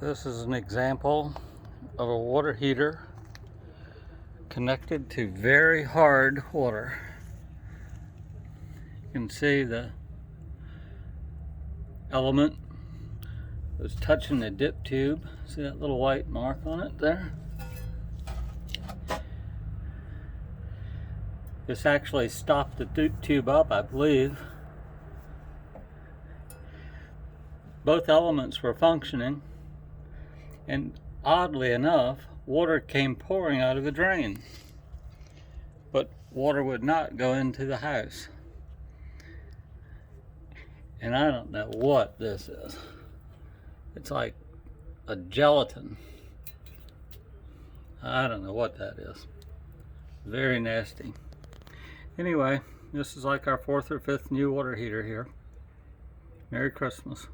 This is an example of a water heater connected to very hard water. You can see the element was touching the dip tube. See that little white mark on it there? This actually stopped the tube up, I believe. Both elements were functioning, and oddly enough, water came pouring out of the drain, but water would not go into the house. And I don't know what this is. It's like a gelatin. I don't know what that is. Very nasty. Anyway, this is like our 4th or 5th new water heater here. Merry Christmas.